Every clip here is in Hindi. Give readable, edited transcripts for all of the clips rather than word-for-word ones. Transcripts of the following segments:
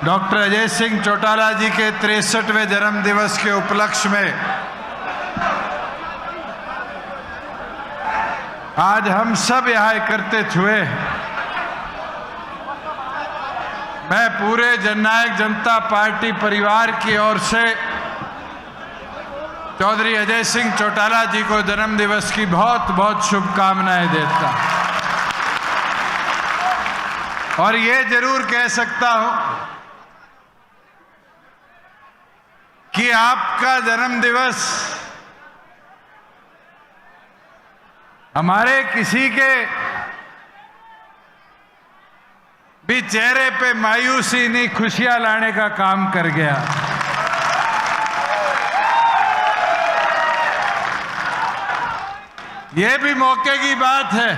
डॉक्टर अजय सिंह चौटाला जी के 63वें जन्म दिवस के उपलक्ष्य में आज हम सब यहाँ एकत्रित हुए। मैं पूरे जननायक जनता पार्टी परिवार की ओर से चौधरी अजय सिंह चौटाला जी को जन्म दिवस की बहुत बहुत शुभकामनाएं देता हूं और ये जरूर कह सकता हूं कि आपका जन्म दिवस हमारे किसी के भी चेहरे पे मायूसी नहीं, खुशियां लाने का काम कर गया। ये भी मौके की बात है।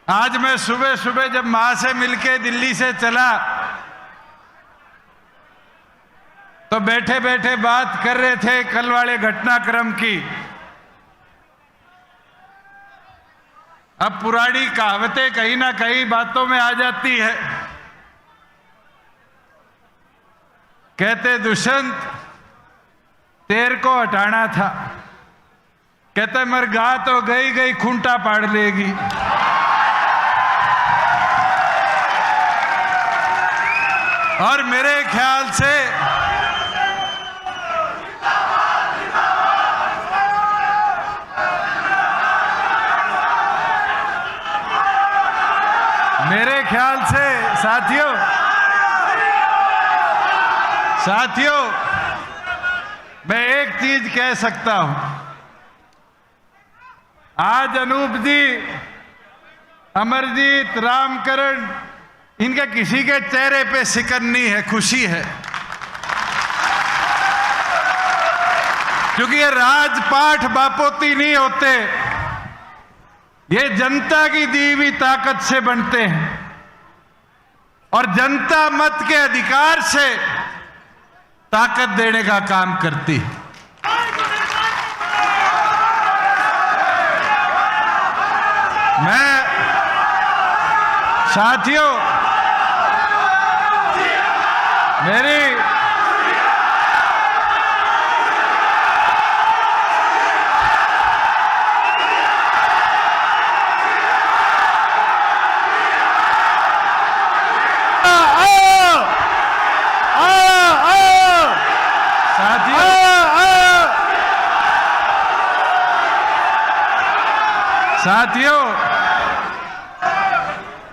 आज मैं सुबह सुबह जब मां से मिलके दिल्ली से चला तो बैठे बैठे बात कर रहे थे कल वाले घटनाक्रम की। अब पुरानी कहावतें कहीं ना कहीं बातों में आ जाती है। कहते दुष्यंत तेर को हटाना था, कहते मर गा तो गई गई खूंटा पाड़ लेगी। और मेरे ख्याल से साथियों मैं एक चीज कह सकता हूं। आज अनूप जी, अमरजीत, रामकरण, इनके किसी के चेहरे पे सिकन नहीं है, खुशी है। क्योंकि ये राजपाठ बापोती नहीं होते, ये जनता की दी हुई ताकत से बनते हैं और जनता मत के अधिकार से ताकत देने का काम करती है। मैं साथियों मेरी साथियों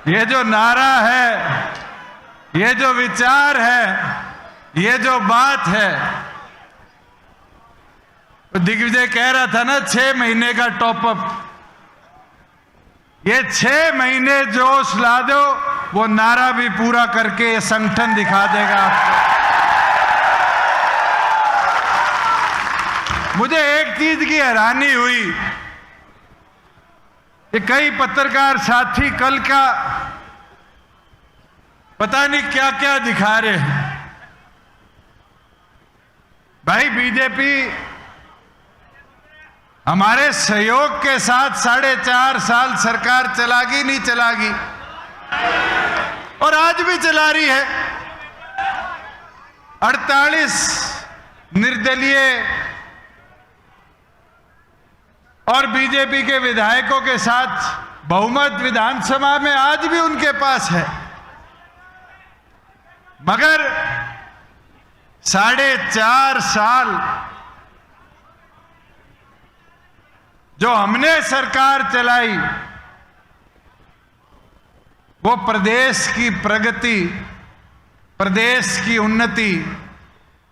ये जो नारा है, ये जो विचार है, ये जो बात है, दिग्विजय कह रहा था ना 6 महीने का टॉपअप, ये 6 महीने जोश ला दो, वो नारा भी पूरा करके ये संगठन दिखा देगा आपको। मुझे एक चीज की हैरानी हुई कि कई पत्रकार साथी कल का पता नहीं क्या क्या दिखा रहे हैं। भाई बीजेपी हमारे सहयोग के साथ 4.5 साल सरकार चलागी नहीं चलागी, और आज भी चला रही है। 48 निर्दलीय और बीजेपी के विधायकों के साथ बहुमत विधानसभा में आज भी उनके पास है, मगर 4.5 साल जो हमने सरकार चलाई वो प्रदेश की प्रगति, प्रदेश की उन्नति,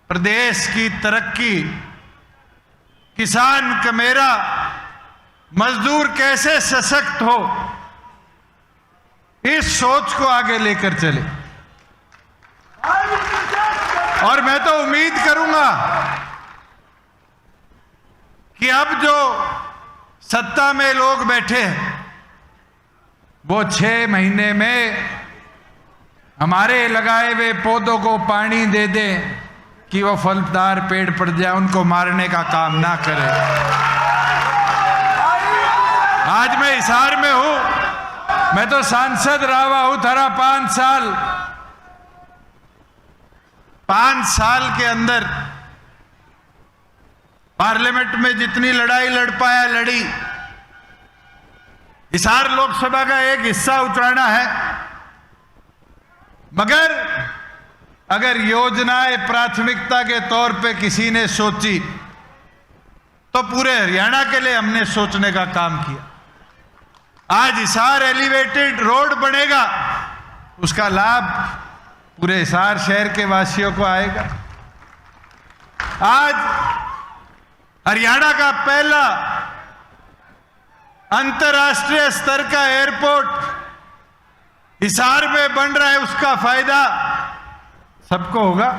प्रदेश की तरक्की, किसान कमेरा, मजदूर कैसे सशक्त हो, इस सोच को आगे लेकर चले। और मैं तो उम्मीद करूंगा कि अब जो सत्ता में लोग बैठे हैं वो 6 महीने में हमारे लगाए हुए पौधों को पानी दे दें कि वो फलदार पेड़ पड़ जाए, उनको मारने का काम ना करें। आज मैं हिसार में हूं, मैं तो सांसद रहा हूं थारा 5 साल के अंदर पार्लियामेंट में जितनी लड़ाई लड़ पाया लड़ी। हिसार लोकसभा का एक हिस्सा उतराना है, मगर अगर योजनाएं प्राथमिकता के तौर पे किसी ने सोची तो पूरे हरियाणा के लिए हमने सोचने का काम किया। आज हिसार एलिवेटेड रोड बनेगा, उसका लाभ पूरे हिसार शहर के वासियों को आएगा। आज हरियाणा का पहला अंतर्राष्ट्रीय स्तर का एयरपोर्ट हिसार में बन रहा है, उसका फायदा सबको होगा,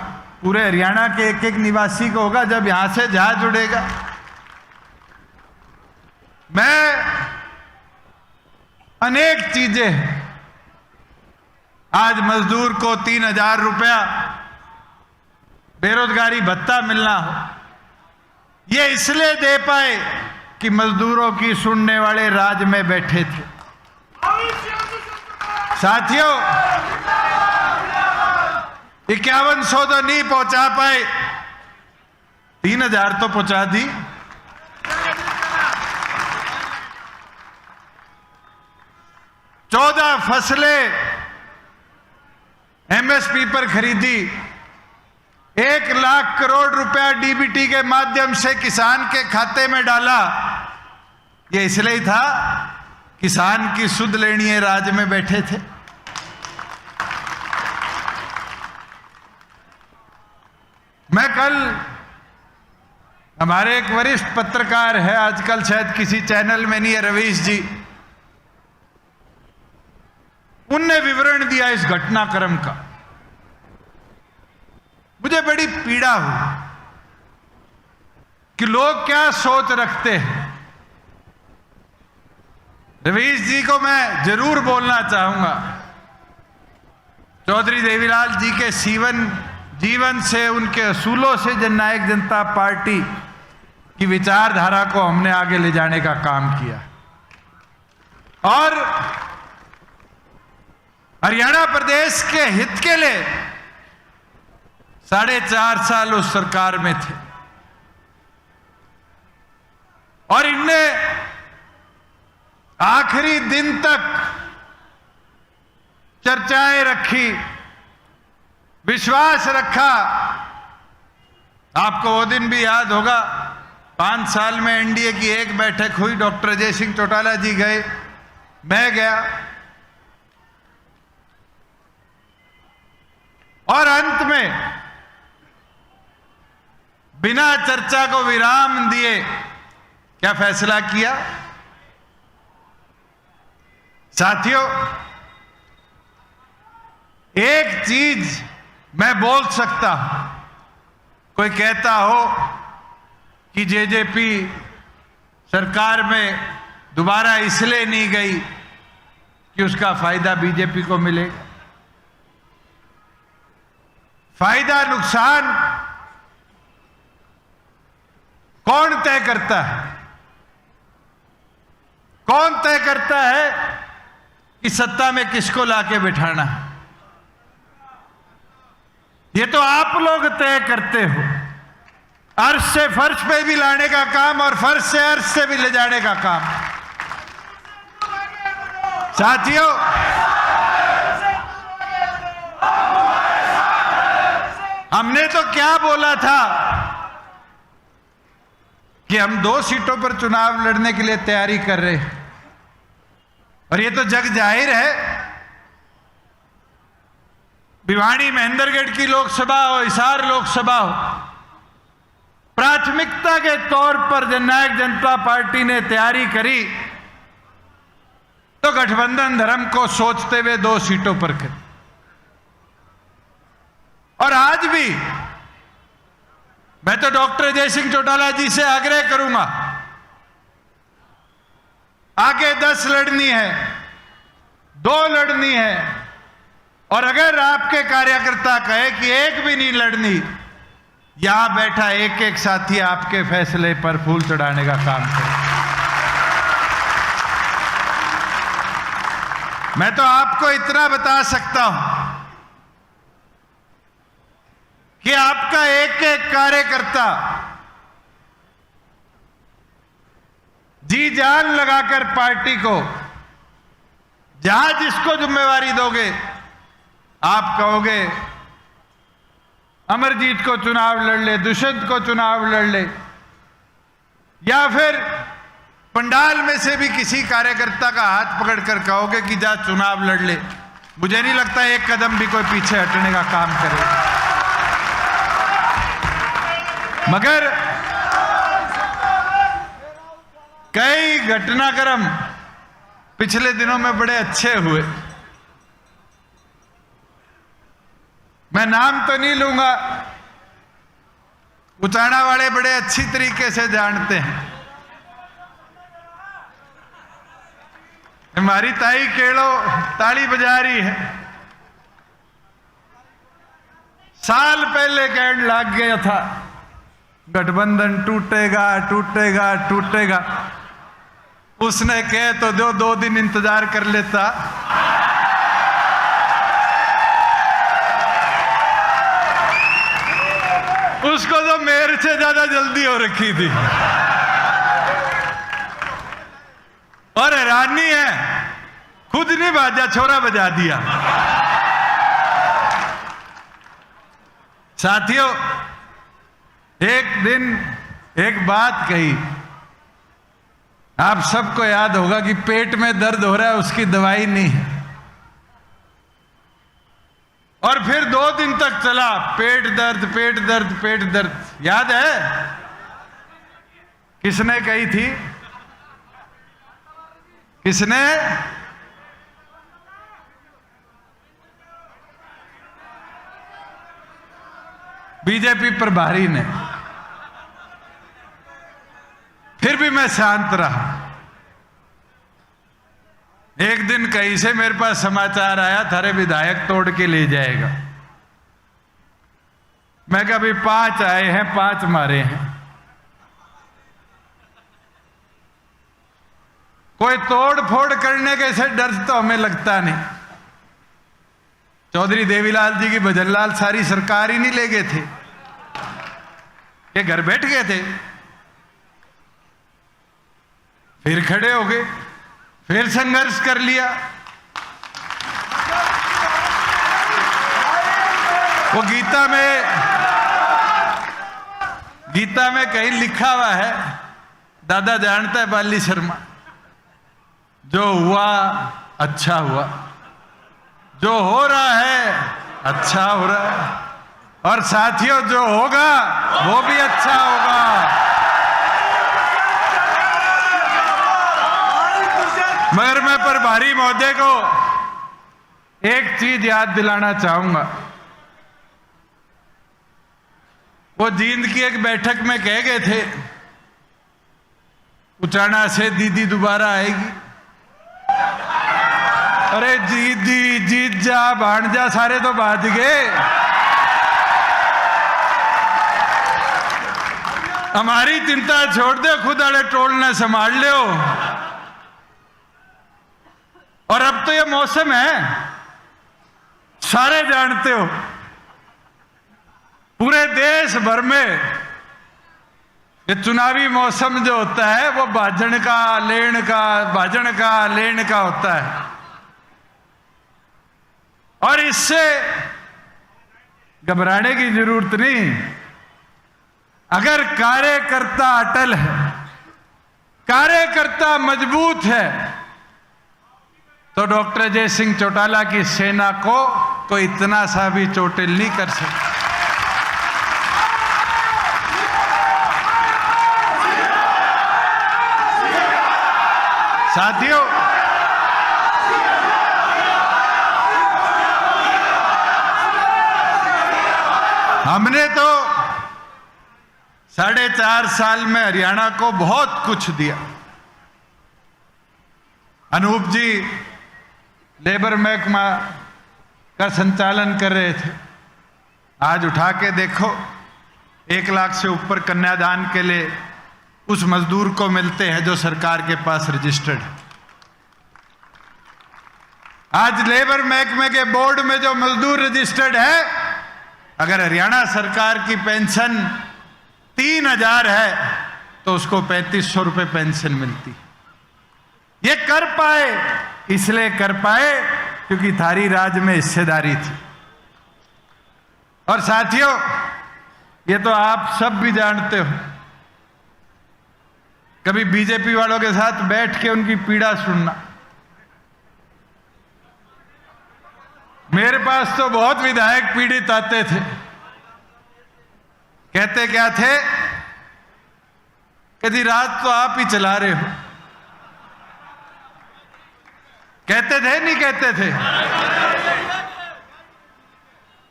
पूरे हरियाणा के एक एक निवासी को होगा जब यहां से जहाज उड़ेगा। मैं अनेक चीजें, आज मजदूर को 3000 रुपया बेरोजगारी भत्ता मिलना हो, ये इसलिए दे पाए कि मजदूरों की सुनने वाले राज में बैठे थे। साथियों, 5100 तो नहीं पहुंचा पाए, 3000 तो पहुंचा दी। चौदह फसलें एमएसपी पर खरीदी, 1 लाख करोड़ रुपया डीबीटी के माध्यम से किसान के खाते में डाला। ये इसलिए ही था किसान की सुध लेनी है, राज में बैठे थे। मैं कल, हमारे एक वरिष्ठ पत्रकार है, आजकल शायद किसी चैनल में नहीं है, रवीश जी, उनने विवरण दिया इस घटनाक्रम का। मुझे बड़ी पीड़ा हुई कि लोग क्या सोच रखते हैं। रवीश जी को मैं जरूर बोलना चाहूंगा, चौधरी देवीलाल जी के जीवन से, उनके असूलों से जननायक जनता पार्टी की विचारधारा को हमने आगे ले जाने का काम किया और हरियाणा प्रदेश के हित के लिए 4.5 साल उस सरकार में थे और इनने आखिरी दिन तक चर्चाएं रखी, विश्वास रखा। आपको वो दिन भी याद होगा, 5 साल में एनडीए की एक बैठक हुई, डॉक्टर अजय सिंह चौटाला जी गए, मैं गया और अंत में बिना चर्चा को विराम दिए क्या फैसला किया? साथियों, एक चीज मैं बोल सकता हूं, कोई कहता हो कि जेजेपी सरकार में दोबारा इसलिए नहीं गई कि उसका फायदा बीजेपी को मिलेगा। फायदा नुकसान कौन तय करता है? कौन तय करता है कि सत्ता में किसको लाके बिठाना है? ये तो आप लोग तय करते हो। अर्श से फर्श पे भी लाने का काम और फर्श से अर्श से भी ले जाने का काम। साथियों, हमने तो क्या बोला था कि हम 2 सीटों पर चुनाव लड़ने के लिए तैयारी कर रहे हैं और ये तो जग जाहिर है, भिवाड़ी महेंद्रगढ़ की लोकसभा हो, हिसार लोकसभा हो, प्राथमिकता के तौर पर जननायक जनता पार्टी ने तैयारी करी तो गठबंधन धर्म को सोचते हुए 2 सीटों पर करी। और आज भी मैं तो डॉक्टर अजय सिंह चौटाला जी से आग्रह करूंगा, आगे 10 लड़नी है, 2 लड़नी है, और अगर आपके कार्यकर्ता कहे कि 1 भी नहीं लड़नी, यहां बैठा एक एक साथी आपके फैसले पर फूल चढ़ाने का काम करे। मैं तो आपको इतना बता सकता हूं कि आपका एक एक कार्यकर्ता जी जान लगाकर पार्टी को जहां जिसको जिम्मेवारी दोगे, आप कहोगे अमरजीत को चुनाव लड़ ले, दुष्यंत को चुनाव लड़ ले, या फिर पंडाल में से भी किसी कार्यकर्ता का हाथ पकड़कर कहोगे कि जा चुनाव लड़ ले, मुझे नहीं लगता एक कदम भी कोई पीछे हटने का काम करेगा। मगर कई घटनाक्रम पिछले दिनों में बड़े अच्छे हुए। मैं नाम तो नहीं लूंगा, उचाना वाले बड़े अच्छी तरीके से जानते हैं। हमारी ताई केड़ो ताली बजा रही है। साल पहले कहने लग गया था गठबंधन टूटेगा टूटेगा टूटेगा। उसने कहे तो जो 2 दिन इंतजार कर लेता। उसको तो मेरे से ज्यादा जल्दी हो रखी थी। और हैरानी है, खुद नहीं बाजा, छोरा बजा दिया। साथियों, एक दिन एक बात कही, आप सबको याद होगा कि पेट में दर्द हो रहा है, उसकी दवाई नहीं है। और फिर 2 दिन तक चला पेट दर्द पेट दर्द पेट दर्द। याद है किसने कही थी? किसने? बीजेपी प्रभारी ने। फिर भी मैं शांत रहा। एक दिन कहीं से मेरे पास समाचार आया, थारे विधायक तोड़ के ले जाएगा। मैं कहा अभी 5 आए हैं, 5 मारे हैं। कोई तोड़ फोड़ करने के से डर तो हमें लगता नहीं। चौधरी देवीलाल जी की भजनलाल सारी सरकार ही नहीं ले गए थे, ये घर बैठ गए थे। फिर खड़े हो गए, फिर संघर्ष कर लिया। वो गीता में कहीं लिखा हुआ है, दादा जानता है बाली शर्मा, जो हुआ अच्छा हुआ, जो हो रहा है अच्छा हो रहा है, और साथियों जो होगा वो भी अच्छा होगा। मगर मैं प्रभारी महोदय को एक चीज याद दिलाना चाहूंगा। वो जींद की एक बैठक में कह गए थे उचाना से दीदी दोबारा आएगी। अरे दीदी जीजा भांजा सारे तो भाज गए, हमारी चिंता छोड़ दो, खुद आड़े टोलना संभाल लो। और अब तो ये मौसम है, सारे जानते हो, पूरे देश भर में ये चुनावी मौसम जो होता है वो भाजन का लेन का होता है। और इससे घबराने की जरूरत नहीं। अगर कार्यकर्ता अटल है, कार्यकर्ता मजबूत है, तो डॉक्टर अजय सिंह चौटाला की सेना को कोई इतना सा भी चोटिल नहीं कर सकता। साथियों, हमने तो 4.5 साल में हरियाणा को बहुत कुछ दिया। अनूप जी लेबर महकमा का संचालन कर रहे थे, आज उठा के देखो 1 लाख से ऊपर कन्यादान के लिए उस मजदूर को मिलते हैं जो सरकार के पास रजिस्टर्ड है। आज लेबर महकमे के बोर्ड में जो मजदूर रजिस्टर्ड है, अगर हरियाणा सरकार की पेंशन 3000 है तो उसको 3500 रुपए पेंशन मिलती। ये कर पाए, इसलिए कर पाए क्योंकि थारी राज में हिस्सेदारी थी। और साथियों, ये तो आप सब भी जानते हो, कभी बीजेपी वालों के साथ बैठ के उनकी पीड़ा सुनना। मेरे पास तो बहुत विधायक पीड़ित आते थे, कहते क्या थे, कभी रात तो आप ही चला रहे हो। कहते थे नहीं कहते थे?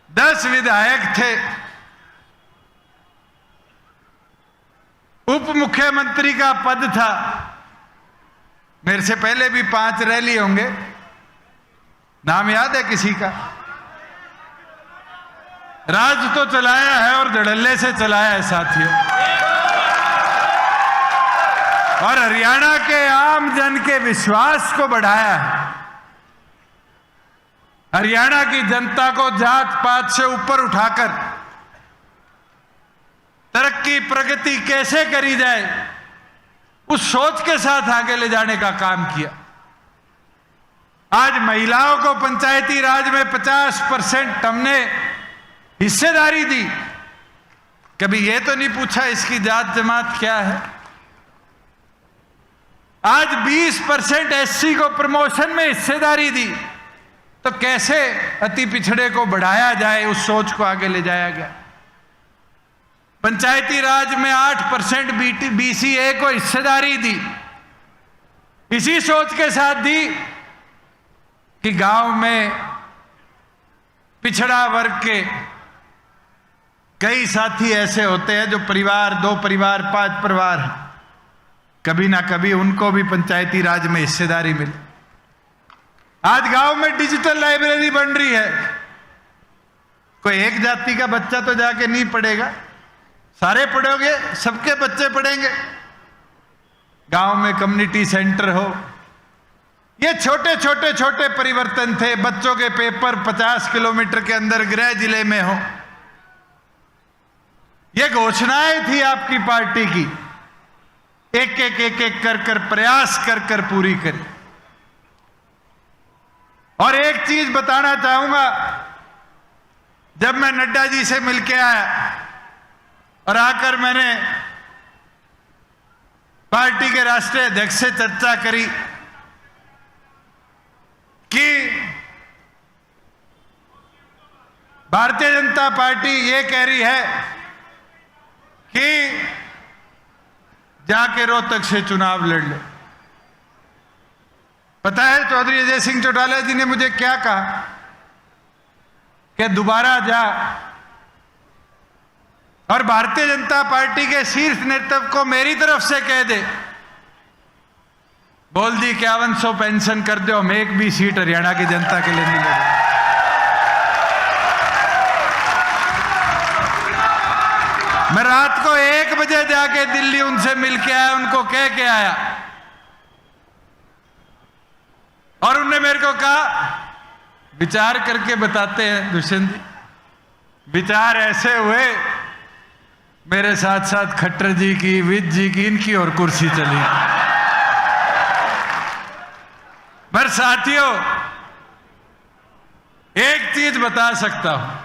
10 विधायक थे, उप मुख्यमंत्री का पद था, मेरे से पहले भी 5 रैली होंगे, नाम याद है किसी का? राज तो चलाया है और धड़ल्ले से चलाया है साथियों। और हरियाणा के आम जन के विश्वास को बढ़ाया है। हरियाणा की जनता को जात पात से ऊपर उठाकर तरक्की प्रगति कैसे करी जाए, उस सोच के साथ आगे ले जाने का काम किया। आज महिलाओं को पंचायती राज में 50% हमने हिस्सेदारी दी। कभी यह तो नहीं पूछा इसकी जात जमात क्या है। आज 20% एससी को प्रमोशन में हिस्सेदारी दी, तो कैसे अति पिछड़े को बढ़ाया जाए, उस सोच को आगे ले जाया गया। पंचायती राज में 8% बीसीए को हिस्सेदारी दी, इसी सोच के साथ दी कि गांव में पिछड़ा वर्ग के कई साथी ऐसे होते हैं जो परिवार, 2 परिवार, 5 परिवार, कभी ना कभी उनको भी पंचायती राज में हिस्सेदारी मिले। आज गांव में डिजिटल लाइब्रेरी बन रही है। कोई एक जाति का बच्चा तो जाके नहीं पढ़ेगा, सारे पढ़ोगे, सबके बच्चे पढ़ेंगे। गांव में कम्युनिटी सेंटर हो, ये छोटे छोटे छोटे परिवर्तन थे। बच्चों के पेपर 50 किलोमीटर के अंदर गृह जिले में हो, ये घोषणाएं थी आपकी पार्टी की, एक एक कर कर प्रयास कर कर पूरी करी। और एक चीज बताना चाहूंगा, जब मैं नड्डा जी से मिलके आया और आकर मैंने पार्टी के राष्ट्रीय अध्यक्ष से चर्चा करी कि भारतीय जनता पार्टी ये कह रही है कि जाके रोहतक से चुनाव लड़ ले। पता है चौधरी अजय सिंह चौटाला जी ने मुझे क्या कहा कि दोबारा जा और भारतीय जनता पार्टी के शीर्ष नेतृत्व को मेरी तरफ से कह दे, बोल दी 5100 पेंशन कर दो, हम एक भी सीट हरियाणा की जनता के लिए नहीं लड़े। मैं रात को 1 बजे जाके दिल्ली उनसे मिल के आया, उनको कह के आया, और उन्होंने मेरे को कहा विचार करके बताते हैं दुष्यंत जी। विचार ऐसे हुए, मेरे साथ साथ खट्टर जी की, विज जी की, इनकी और कुर्सी चली। पर साथियों, एक चीज बता सकता हूं,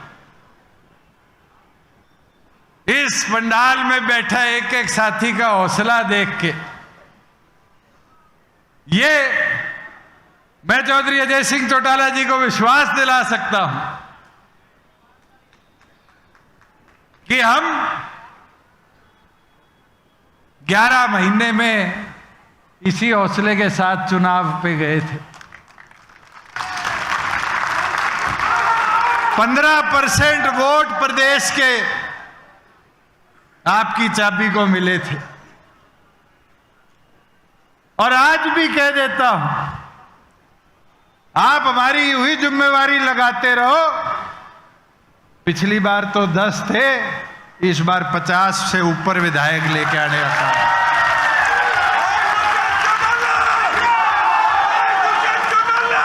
इस पंडाल में बैठा एक एक साथी का हौसला देख के ये मैं चौधरी अजय सिंह चौटाला जी को विश्वास दिला सकता हूं कि हम 11 महीने में इसी हौसले के साथ चुनाव पे गए थे। 15% वोट प्रदेश के आपकी चाबी को मिले थे। और आज भी कह देता हूं, आप हमारी हुई जिम्मेवारी लगाते रहो। पिछली बार तो 10 थे, इस बार 50 से ऊपर विधायक लेके आने का काम।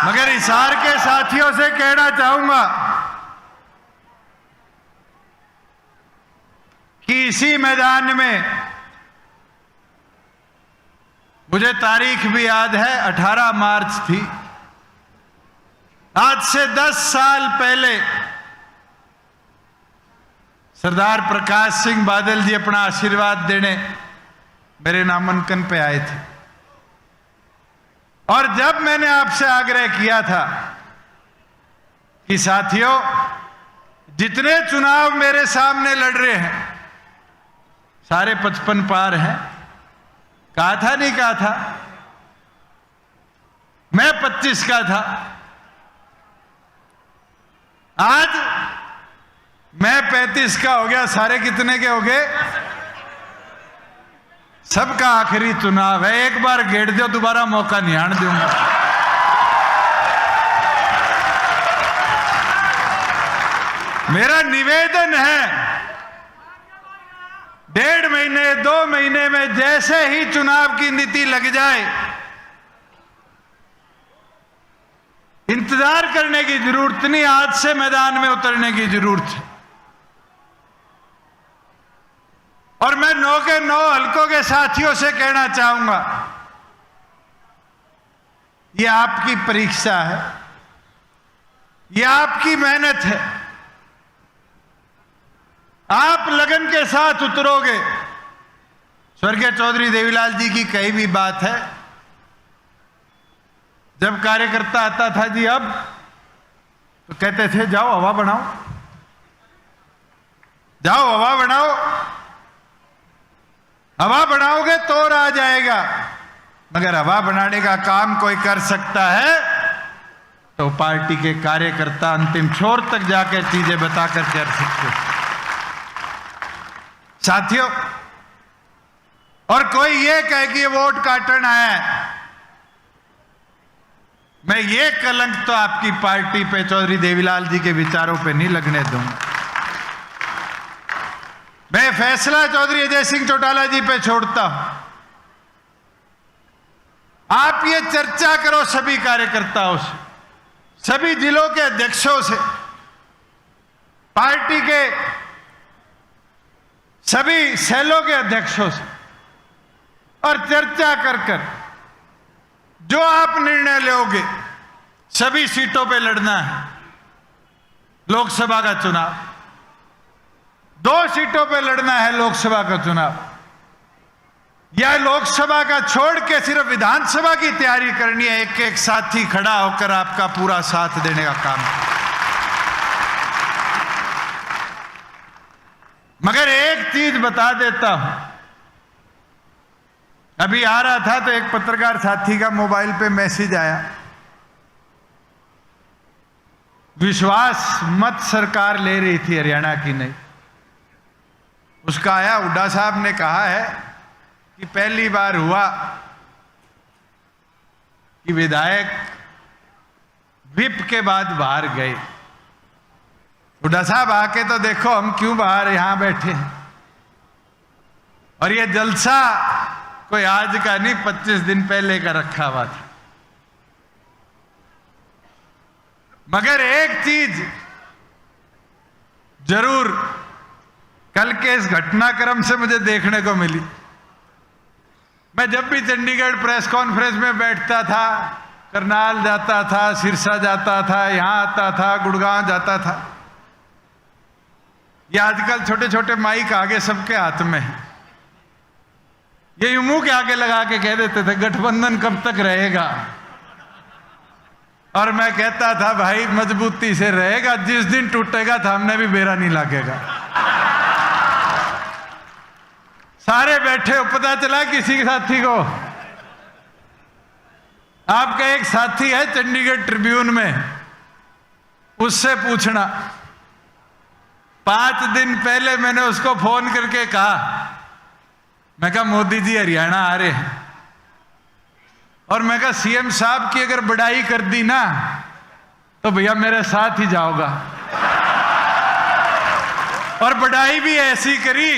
मगर हिसार के साथियों से कहना चाहूंगा कि इसी मैदान में मुझे तारीख भी याद है, 18 मार्च थी। आज से 10 साल पहले सरदार प्रकाश सिंह बादल जी अपना आशीर्वाद देने मेरे नामांकन पे आए थे और जब मैंने आपसे आग्रह किया था कि साथियों जितने चुनाव मेरे सामने लड़ रहे हैं सारे 55 पार हैं, कहा था नहीं कहा था? मैं 25 का था। आज मैं 35 का हो गया, सारे कितने के हो गए? सबका आखिरी चुनाव है, एक बार घेर दो, दोबारा मौका नहीं आने दूंगा। मेरा निवेदन है 1.5 महीने 2 महीने में जैसे ही चुनाव की नीति लग जाए, इंतजार करने की जरूरत नहीं, आज से मैदान में उतरने की जरूरत है। और मैं 9 के 9 हलकों के साथियों से कहना चाहूंगा, ये आपकी परीक्षा है, ये आपकी मेहनत है। आप लगन के साथ उतरोगे। स्वर्गीय चौधरी देवीलाल जी की कही भी बात है, जब कार्यकर्ता आता था जी अब, तो कहते थे जाओ हवा बनाओ, जाओ हवा बनाओ, हवा बनाओगे तो आ जाएगा। मगर हवा बनाने का काम कोई कर सकता है तो पार्टी के कार्यकर्ता अंतिम छोर तक जाकर चीजें बताकर कर सकते। साथियों, और कोई ये कहे कि ये वोट काटन आया है, मैं ये कलंक तो आपकी पार्टी पे, चौधरी देवीलाल जी के विचारों पे नहीं लगने दूंगा। मैं फैसला चौधरी अजय सिंह चौटाला जी पे छोड़ता हूं। आप ये चर्चा करो सभी कार्यकर्ताओं से, सभी जिलों के अध्यक्षों से, पार्टी के सभी सेलों के अध्यक्षों से, और चर्चा कर कर जो आप निर्णय लोगे, सभी सीटों पे लड़ना है। लोकसभा का चुनाव 2 सीटों पे लड़ना है, लोकसभा का चुनाव, या लोकसभा का छोड़ के सिर्फ विधानसभा की तैयारी करनी है। एक एक साथी खड़ा होकर आपका पूरा साथ देने का काम। मगर एक चीज बता देता हूं, अभी आ रहा था तो एक पत्रकार साथी का मोबाइल पे मैसेज आया, विश्वास मत सरकार ले रही थी हरियाणा की नहीं। उसका आया, हुड्डा साहब ने कहा है कि पहली बार हुआ कि विधायक विप के बाद बाहर गए। हुड्डा साहब आके तो देखो हम क्यों बाहर यहां बैठे हैं। और ये जलसा कोई आज का नहीं, 25 दिन पहले का रखा हुआ था। मगर एक चीज जरूर कल के इस घटनाक्रम से मुझे देखने को मिली। मैं जब भी चंडीगढ़ प्रेस कॉन्फ्रेंस में बैठता था, करनाल जाता था, सिरसा जाता था, यहां आता था, गुड़गांव जाता था, ये आजकल छोटे छोटे माइक आगे सबके हाथ में है, ये मुंह के आगे लगा के कह देते थे गठबंधन कब तक रहेगा। और मैं कहता था भाई मजबूती से रहेगा, जिस दिन टूटेगा सामने भी बेरा नहीं लगेगा। सारे बैठे हो, पता चला किसी साथी को, आपका एक साथी है चंडीगढ़ ट्रिब्यून में, उससे पूछना। 5 दिन पहले मैंने उसको फोन करके कहा, मैं कहा मोदी जी हरियाणा आ रहे हैं, और मैं कहा सीएम साहब की अगर बड़ाई कर दी ना तो भैया मेरे साथ ही जाओगा। और बड़ाई भी ऐसी करी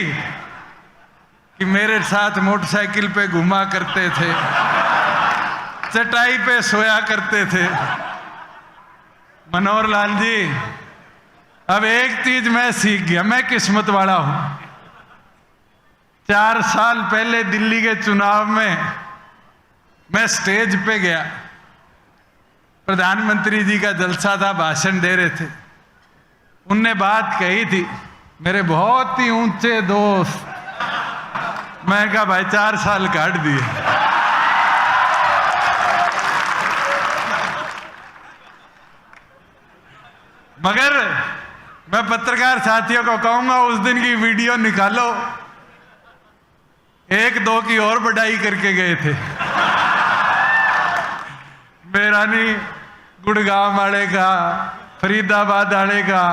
कि मेरे साथ मोटरसाइकिल पे घुमा करते थे, चटाई पे सोया करते थे, मनोहर लाल जी, अब एक चीज मैं सीख गया, मैं किस्मत वाला हूं। 4 साल पहले दिल्ली के चुनाव में मैं स्टेज पे गया, प्रधानमंत्री जी का जलसा था, भाषण दे रहे थे। उनने बात कही थी, मेरे बहुत ही ऊंचे दोस्त, मैं कहा भाई 4 साल काट दिए। मगर मैं पत्रकार साथियों को कहूंगा, उस दिन की वीडियो निकालो, 1-2 की और बढ़ाई करके गए थे। मेरानी गुड़गांव वाले का, फरीदाबाद वाले का,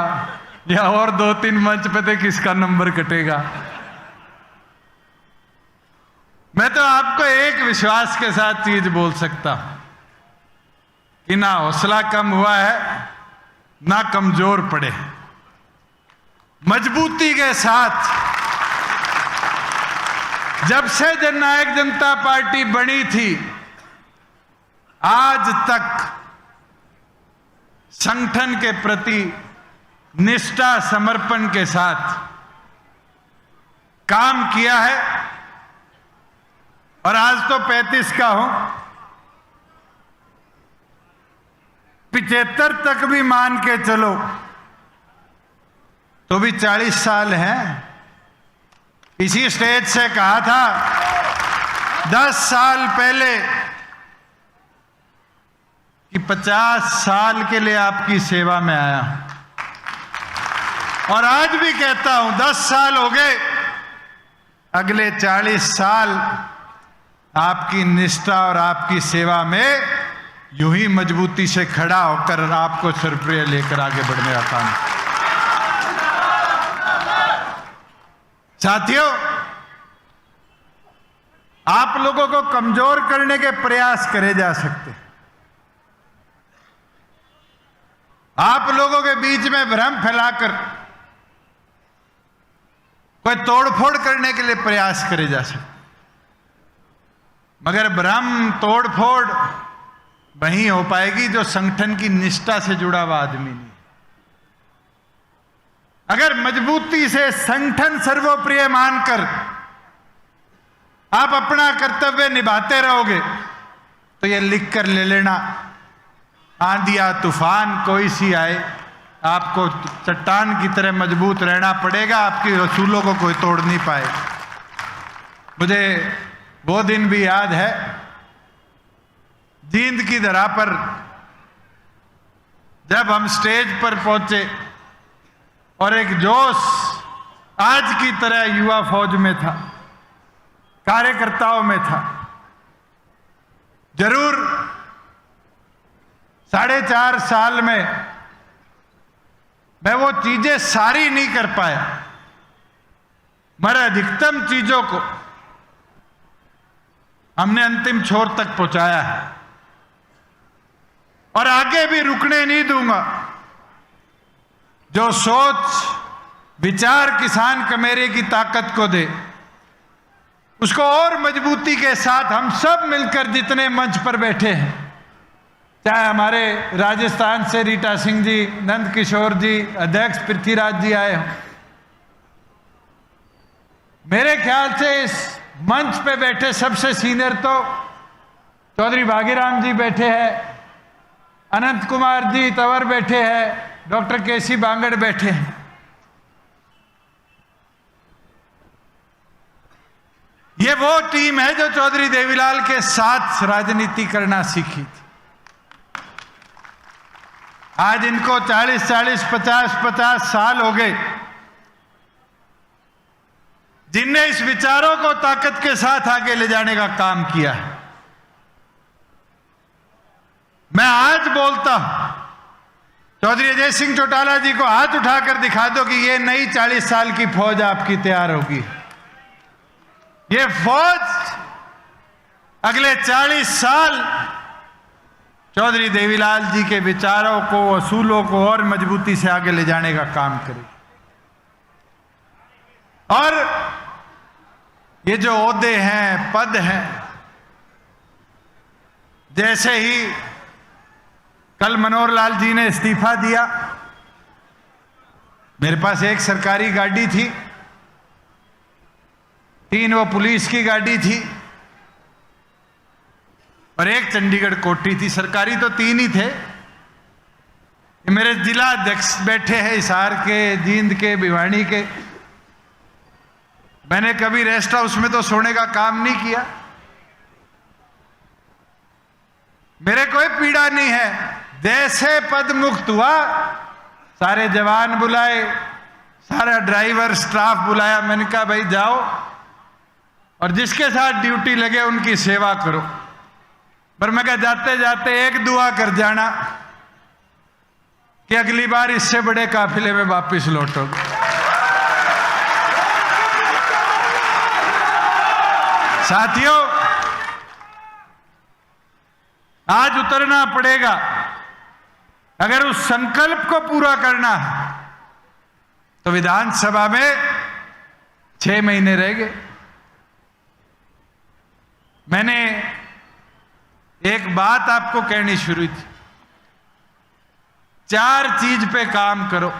या और 2-3 मंच पे थे, किसका नंबर कटेगा। मैं तो आपको एक विश्वास के साथ चीज बोल सकता हूं कि ना हौसला कम हुआ है, ना कमजोर पड़े। मजबूती के साथ जब से जननायक जनता पार्टी बनी थी, आज तक संगठन के प्रति निष्ठा समर्पण के साथ काम किया है। और आज तो 35 का हूं, 75 तक भी मान के चलो तो भी 40 साल हैं। इसी स्टेज से कहा था 10 साल पहले कि 50 साल के लिए आपकी सेवा में आया, और आज भी कहता हूं 10 साल हो गए, अगले 40 साल आपकी निष्ठा और आपकी सेवा में यूं ही मजबूती से खड़ा होकर आपको सरप्रिय लेकर आगे बढ़ने का काम। साथियों, आप लोगों को कमजोर करने के प्रयास करे जा सकते, आप लोगों के बीच में भ्रम फैलाकर कोई तोड़फोड़ करने के लिए प्रयास करे जा सकते, मगर भ्रम तोड़फोड़ वही हो पाएगी जो संगठन की निष्ठा से जुड़ा हुआ आदमी नहीं। अगर मजबूती से संगठन सर्वोप्रिय मानकर आप अपना कर्तव्य निभाते रहोगे तो ये लिख कर ले लेना, आंधिया तूफान कोई सी आए, आपको चट्टान की तरह मजबूत रहना पड़ेगा, आपकी रसूलों को कोई तोड़ नहीं पाए। मुझे वो दिन भी याद है, जींद की धरा पर जब हम स्टेज पर पहुंचे और एक जोश आज की तरह युवा फौज में था, कार्यकर्ताओं में था। जरूर 4.5 साल में मैं वो चीजें सारी नहीं कर पाया, मगर अधिकतम चीजों को हमने अंतिम छोर तक पहुंचाया है और आगे भी रुकने नहीं दूंगा। जो सोच विचार किसान कमेरे की ताकत को दे, उसको और मजबूती के साथ हम सब मिलकर जितने मंच पर बैठे हैं, चाहे हमारे राजस्थान से रीटा सिंह जी, नंद किशोर जी, अध्यक्ष पृथ्वीराज जी आए हों, मेरे ख्याल से इस मंच पे बैठे सबसे सीनियर तो चौधरी भागीराम जी बैठे हैं, अनंत कुमार जी तंवर बैठे हैं, डॉक्टर केसी बांगड़ बैठे हैं। ये वो टीम है जो चौधरी देवीलाल के साथ राजनीति करना सीखी थी। आज इनको 40-40, 50-50 साल हो गए, जिनने इस विचारों को ताकत के साथ आगे ले जाने का काम किया है। मैं आज बोलता हूं, चौधरी अजय सिंह चौटाला जी को हाथ उठाकर दिखा दो कि ये नई 40 साल की फौज आपकी तैयार होगी। ये फौज अगले 40 साल चौधरी देवीलाल जी के विचारों को, असूलों को और मजबूती से आगे ले जाने का काम करेगी। और ये जो ओहदे हैं, पद हैं, जैसे ही कल मनोहर लाल जी ने इस्तीफा दिया। मेरे पास एक सरकारी गाड़ी थी, 3 वो पुलिस की गाड़ी थी और एक चंडीगढ़ कोठी थी। सरकारी तो 3 ही थे। मेरे जिला अध्यक्ष बैठे हैं हिसार के, जींद के, भिवानी के। मैंने कभी रेस्ट हाउस में तो सोने का काम नहीं किया। मेरे कोई पीड़ा नहीं है। जैसे पद मुक्त हुआ, सारे जवान बुलाए, सारा ड्राइवर स्टाफ बुलाया। मैंने कहा भाई जाओ और जिसके साथ ड्यूटी लगे उनकी सेवा करो। पर मैं कहा जाते जाते एक दुआ कर जाना कि अगली बार इससे बड़े काफिले में वापस लौटोगे। साथियों, आज उतरना पड़ेगा। अगर उस संकल्प को पूरा करना है तो विधानसभा में 6 महीने रह गए। मैंने एक बात आपको कहनी शुरू की, 4 चीज पे काम करो।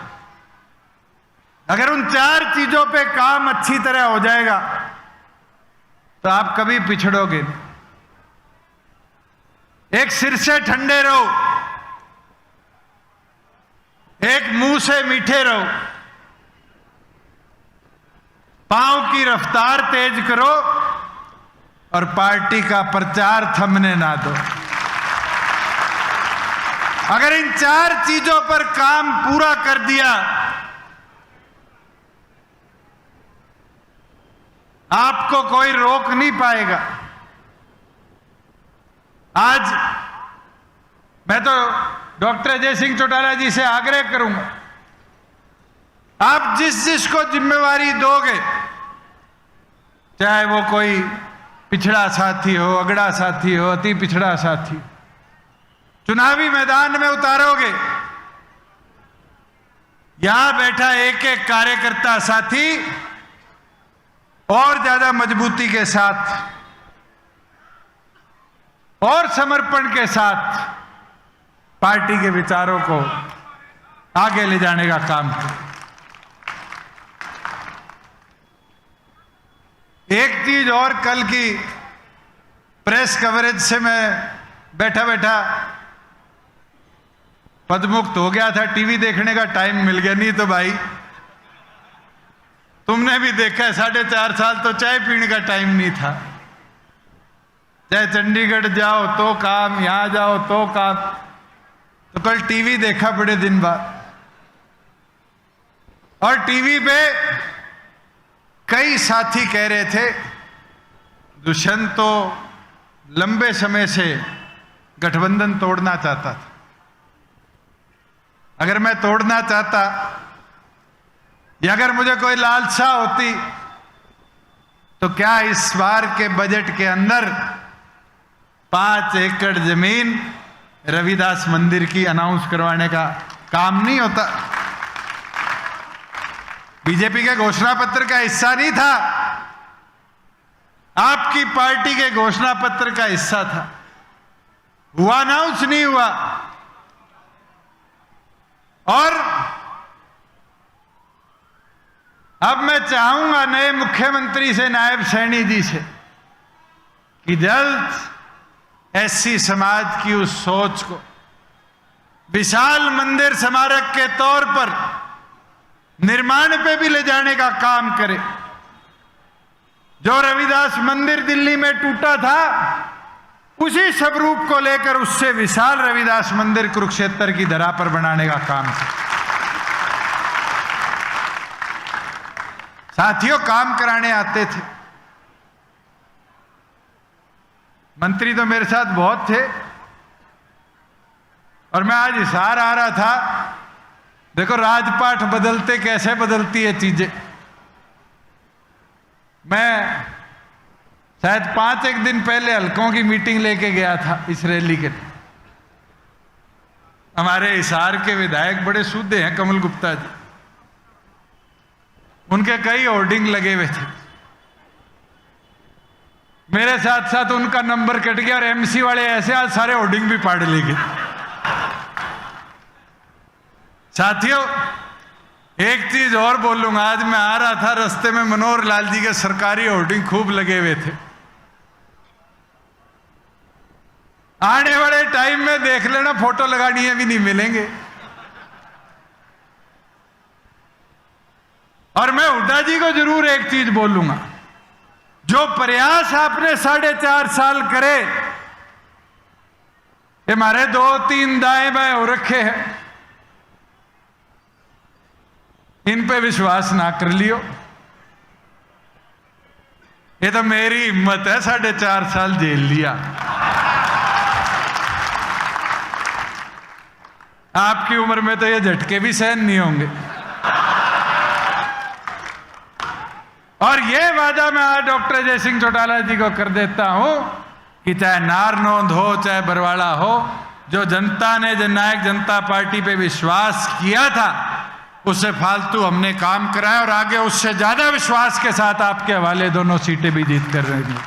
अगर उन 4 चीजों पे काम अच्छी तरह हो जाएगा तो आप कभी पिछड़ोगे नहीं। एक सिर से ठंडे रहो, एक मुंह से मीठे रहो, पांव की रफ्तार तेज करो और पार्टी का प्रचार थमने ना दो। अगर इन 4 चीजों पर काम पूरा कर दिया, आपको कोई रोक नहीं पाएगा। आज मैं तो डॉक्टर अजय सिंह चौटाला जी से आग्रह करूंगा, आप जिस जिसको जिम्मेवारी दोगे, चाहे वो कोई पिछड़ा साथी हो, अगड़ा साथी हो, अति पिछड़ा साथी, चुनावी मैदान में उतारोगे, यहां बैठा एक एक कार्यकर्ता साथी और ज्यादा मजबूती के साथ और समर्पण के साथ पार्टी के विचारों को आगे ले जाने का काम करें। एक चीज और, कल की प्रेस कवरेज से मैं बैठा बैठा पदमुक्त हो गया था। टीवी देखने का टाइम मिल गया, नहीं तो भाई तुमने भी देखा है, 4.5 साल तो चाय पीने का टाइम नहीं था। चाहे चंडीगढ़ जाओ तो काम, यहां जाओ तो काम। तो कल टीवी देखा बड़े दिन बाद, और टीवी पे कई साथी कह रहे थे दुष्यंत तो लंबे समय से गठबंधन तोड़ना चाहता था। अगर मैं तोड़ना चाहता या अगर मुझे कोई लालसा होती तो क्या इस बार के बजट के अंदर 5 एकड़ जमीन रविदास मंदिर की अनाउंस करवाने का काम नहीं होता? बीजेपी के घोषणा पत्र का हिस्सा नहीं था, आपकी पार्टी के घोषणा पत्र का हिस्सा था। हुआ, अनाउंस नहीं हुआ। और अब मैं चाहूंगा नए मुख्यमंत्री से, नायब सैनी जी से, कि जल्द एससी समाज की उस सोच को विशाल मंदिर स्मारक के तौर पर निर्माण पे भी ले जाने का काम करे। जो रविदास मंदिर दिल्ली में टूटा था, उसी स्वरूप को लेकर उससे विशाल रविदास मंदिर कुरुक्षेत्र की धरा पर बनाने का काम करे। साथियों, काम कराने आते थे मंत्री तो मेरे साथ बहुत थे, और मैं आज हिसार आ रहा था। देखो राजपाट बदलते कैसे बदलती है चीजें। मैं शायद 5-1 दिन पहले हल्कों की मीटिंग लेके गया था इस रैली के। हमारे हिसार के विधायक बड़े सूधे हैं, कमल गुप्ता जी, उनके कई होर्डिंग लगे हुए थे। मेरे साथ साथ उनका नंबर कट गया और एमसी वाले ऐसे आज सारे होर्डिंग भी पाड़ ले गए। साथियों, एक चीज और बोलूंगा। आज मैं आ रहा था, रास्ते में मनोहर लाल जी के सरकारी होर्डिंग खूब लगे हुए थे। आने वाले टाइम में देख लेना, फोटो लगानी है भी नहीं मिलेंगे। और मैं हुड्डा जी को जरूर एक चीज बोलूंगा, जो प्रयास आपने 4.5 साल करे, ये हमारे 2-3 दाएं बाएं हो रखे हैं, इन पे विश्वास ना कर लियो। ये तो मेरी हिम्मत है, 4.5 साल जेल लिया। आपकी उम्र में तो ये झटके भी सहन नहीं होंगे। और ये वादा मैं आज डॉक्टर जय सिंह चौटाला जी को कर देता हूं कि चाहे नारनौंद हो चाहे बरवाड़ा हो, जो जनता ने जननायक जनता पार्टी पे विश्वास किया था, उससे फालतू हमने काम कराया और आगे उससे ज्यादा विश्वास के साथ आपके हवाले दोनों सीटें भी जीत कर रही हैं।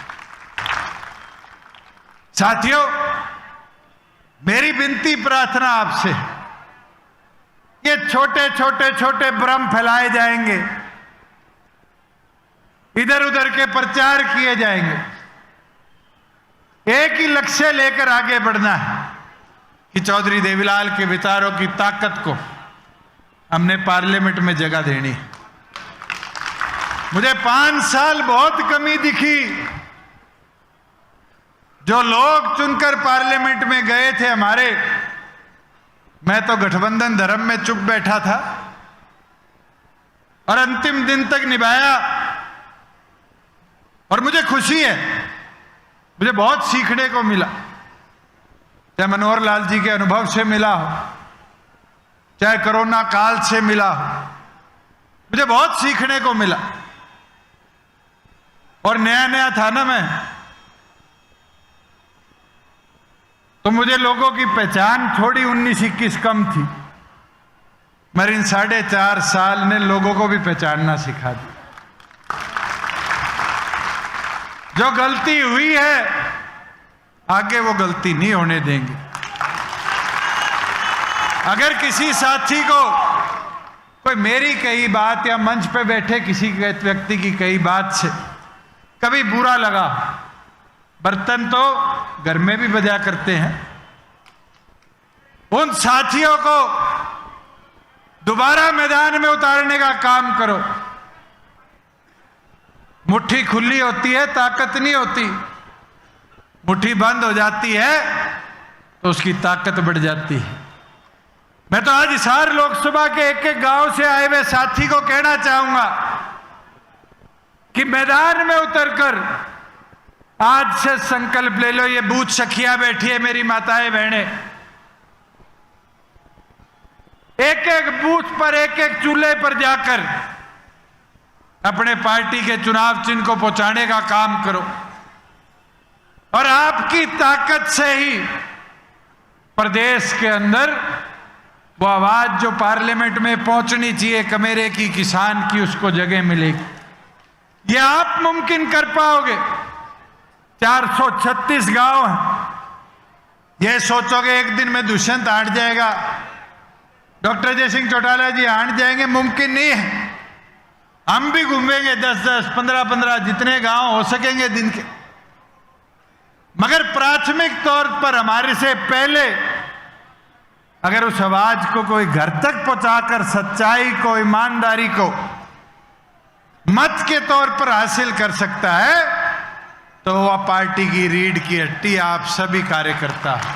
साथियों, मेरी विनती प्रार्थना आपसे, ये छोटे छोटे छोटे भ्रम फैलाए जाएंगे, इधर उधर के प्रचार किए जाएंगे। एक ही लक्ष्य लेकर आगे बढ़ना है कि चौधरी देवीलाल के विचारों की ताकत को हमने पार्लियामेंट में जगह देनी है। मुझे 5 साल बहुत कमी दिखी। जो लोग चुनकर पार्लियामेंट में गए थे हमारे, मैं तो गठबंधन धर्म में चुप बैठा था और अंतिम दिन तक निभाया। और मुझे खुशी है, मुझे बहुत सीखने को मिला, चाहे मनोहर लाल जी के अनुभव से मिला हो, चाहे कोरोना काल से मिला हो, मुझे बहुत सीखने को मिला। और नया नया था ना मैं, तो मुझे लोगों की पहचान थोड़ी 19-21 कम थी, मगर इन 4.5 साल ने लोगों को भी पहचानना सिखा दी। जो गलती हुई है आगे वो गलती नहीं होने देंगे। अगर किसी साथी को कोई मेरी कही बात या मंच पे बैठे किसी व्यक्ति की कही बात से कभी बुरा लगा, बर्तन तो घर में भी बजा करते हैं, उन साथियों को दोबारा मैदान में उतारने का काम करो। मुट्ठी खुली होती है, ताकत नहीं होती। मुट्ठी बंद हो जाती है तो उसकी ताकत बढ़ जाती है। मैं तो आज हिसार लोकसभा के एक एक गांव से आए हुए साथी को कहना चाहूंगा कि मैदान में उतरकर आज से संकल्प ले लो। ये बूथ सखियां बैठी है, मेरी माताएं बहनें, एक एक बूथ पर एक एक चूल्हे पर जाकर अपने पार्टी के चुनाव चिन्ह को पहुंचाने का काम करो। और आपकी ताकत से ही प्रदेश के अंदर वो आवाज जो पार्लियामेंट में पहुंचनी चाहिए कमेरे की, किसान की, उसको जगह मिलेगी। ये आप मुमकिन कर पाओगे। 436 गांव हैं। ये सोचोगे एक दिन में दुष्यंत हाट जाएगा, डॉक्टर जय सिंह चौटाला जी हाट जाएंगे, मुमकिन नहीं है। हम भी घूमेंगे 10-10, 15-15 जितने गांव हो सकेंगे दिन के। मगर प्राथमिक तौर पर हमारे से पहले अगर उस आवाज को कोई घर तक पहुंचाकर सच्चाई को, ईमानदारी को मत के तौर पर हासिल कर सकता है, तो वह पार्टी की रीढ़ की हड्डी आप सभी कार्यकर्ता है।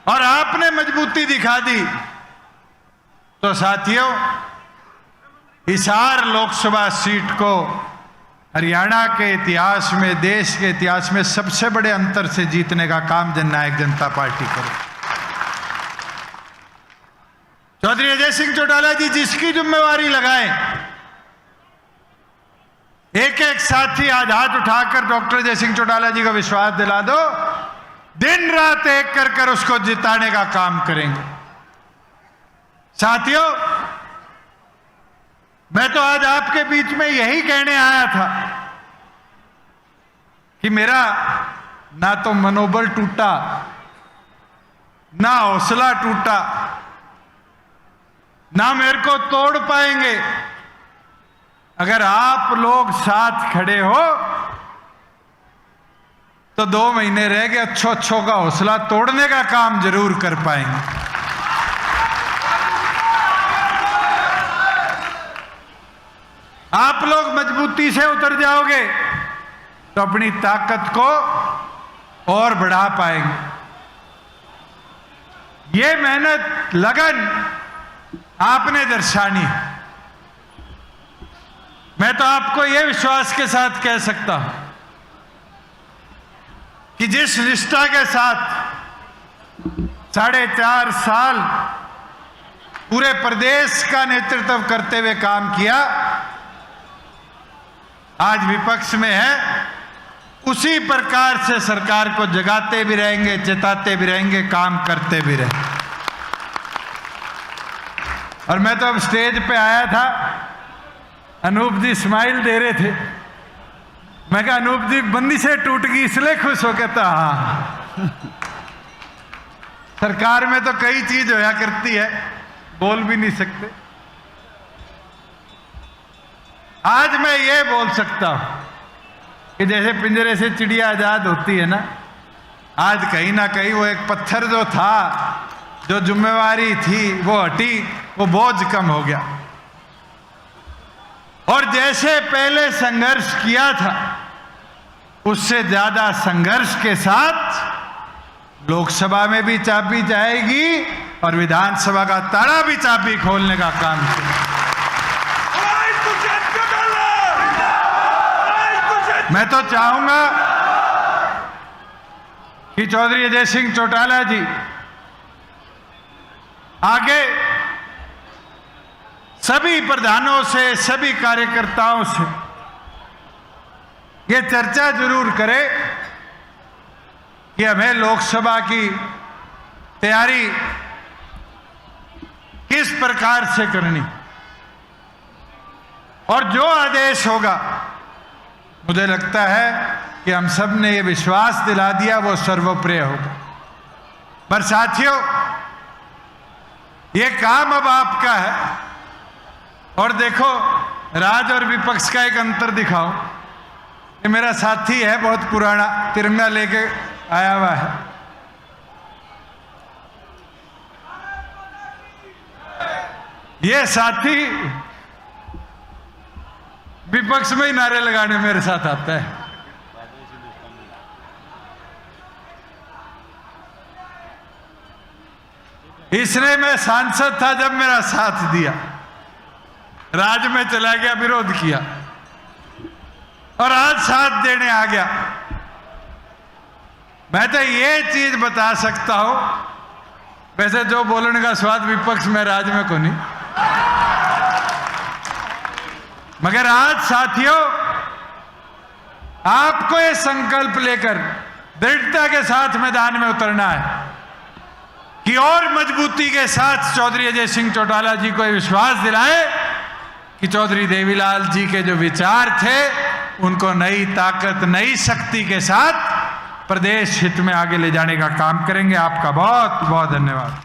और आपने मजबूती दिखा दी। तो साथियों, हिसार लोकसभा सीट को हरियाणा के इतिहास में, देश के इतिहास में सबसे बड़े अंतर से जीतने का काम जननायक जनता पार्टी करे। चौधरी अजय सिंह चौटाला जी जिसकी जिम्मेवारी लगाएं, एक एक साथी आज हाथ उठाकर डॉक्टर जय सिंह चौटाला जी को विश्वास दिला दो, दिन रात एक कर कर उसको जिताने का काम करेंगे। साथियों, मैं तो आज आपके बीच में यही कहने आया था कि मेरा ना तो मनोबल टूटा, ना हौसला टूटा, ना मेरे को तोड़ पाएंगे। अगर आप लोग साथ खड़े हो तो 2 महीने रह गए, अच्छों का हौसला तोड़ने का काम जरूर कर पाएंगे। आप लोग मजबूती से उतर जाओगे तो अपनी ताकत को और बढ़ा पाएंगे। ये मेहनत, लगन आपने दर्शानी है। मैं तो आपको यह विश्वास के साथ कह सकता हूं कि जिस निष्ठा के साथ 4.5 साल पूरे प्रदेश का नेतृत्व करते हुए काम किया, आज विपक्ष में है, उसी प्रकार से सरकार को जगाते भी रहेंगे, चेताते भी रहेंगे, काम करते भी रहेंगे। और मैं तो अब स्टेज पे आया था, अनूप जी स्माइल दे रहे थे। मैं कहा अनूप जी बंदी से टूट गई इसलिए खुश हो, कहता हाँ। सरकार में तो कई चीज होया करती है, बोल भी नहीं सकते। आज मैं ये बोल सकता हूं कि जैसे पिंजरे से चिड़िया आजाद होती है ना, आज कहीं ना कहीं वो एक पत्थर जो था, जो जिम्मेवारी थी वो हटी, वो बोझ कम हो गया। और जैसे पहले संघर्ष किया था उससे ज्यादा संघर्ष के साथ लोकसभा में भी चाबी जाएगी और विधानसभा का ताला भी चाबी खोलने का काम किया। मैं तो चाहूंगा कि चौधरी अजय सिंह चौटाला जी आगे सभी प्रधानों से, सभी कार्यकर्ताओं से ये चर्चा जरूर करें कि हमें लोकसभा की तैयारी किस प्रकार से करनी, और जो आदेश होगा, मुझे लगता है कि हम सब ने ये विश्वास दिला दिया वो सर्वोप्रिय होगा। पर साथियों, ये काम अब आपका है। और देखो, राज और विपक्ष का एक अंतर दिखाओ। ये मेरा साथी है, बहुत पुराना, तिरंगा लेके आया हुआ है। ये साथी विपक्ष में ही नारे लगाने मेरे साथ आता है। इसने, मैं सांसद था जब मेरा साथ दिया, राज में चला गया, विरोध किया, और आज साथ देने आ गया। मैं तो ये चीज बता सकता हूं, वैसे जो बोलने का स्वाद विपक्ष में, राज में को नहीं, मगर आज साथियों आपको ये संकल्प लेकर दृढ़ता के साथ मैदान में उतरना है कि और मजबूती के साथ चौधरी अजय सिंह चौटाला जी को विश्वास दिलाए कि चौधरी देवीलाल जी के जो विचार थे उनको नई ताकत, नई शक्ति के साथ प्रदेश हित में आगे ले जाने का काम करेंगे। आपका बहुत बहुत धन्यवाद।